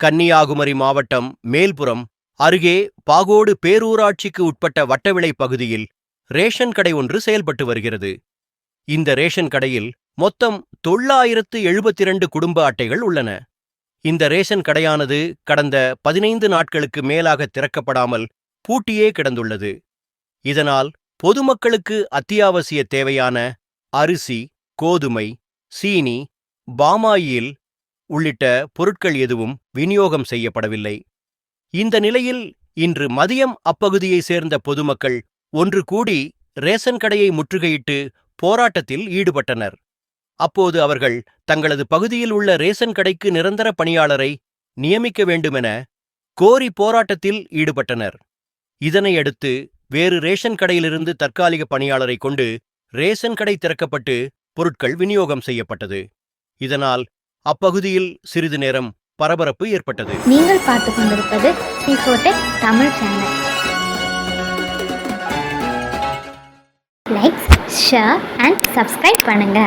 கன்னியாகுமரி மாவட்டம் மேல்புறம் அருகே பாகோடு பேரூராட்சிக்கு உட்பட்ட வட்டவிளை பகுதியில் ரேஷன் கடை ஒன்று செயல்பட்டு வருகிறது. இந்த ரேஷன் கடையில் மொத்தம் 972 குடும்ப அட்டைகள் உள்ளன. இந்த ரேஷன் கடையானது கடந்த 15 நாட்களுக்கு மேலாக திறக்கப்படாமல் பூட்டியே கிடந்துள்ளது. இதனால் பொதுமக்களுக்கு அத்தியாவசிய தேவையான அரிசி, கோதுமை, சீனி, பாமாயில் உள்ளிட்ட பொருட்கள் எதுவும் விநியோகம் செய்யப்படவில்லை. இந்த நிலையில் இன்று மதியம் அப்பகுதியை சேர்ந்த பொதுமக்கள் ஒன்று கூடி ரேஷன் கடையை முற்றுகையிட்டு போராட்டத்தில் ஈடுபட்டனர். அப்போது அவர்கள் தங்களது பகுதியில் உள்ள ரேஷன் கடைக்கு நிரந்தர பணியாளரை நியமிக்க வேண்டுமென கோரி போராட்டத்தில் ஈடுபட்டனர். இதனையடுத்து வேறு ரேஷன் கடையிலிருந்து தற்காலிக பணியாளரை கொண்டு ரேஷன் கடை திறக்கப்பட்டு பொருட்கள் விநியோகம் செய்யப்பட்டது. இதனால் அப்பகுதியில் சிறிது நேரம் பரபரப்பு ஏற்பட்டது. நீங்கள் பார்த்துக் கொண்டிருப்பது சிஃபோடெக் Tamil channel. Like, share and subscribe பண்ணுங்க.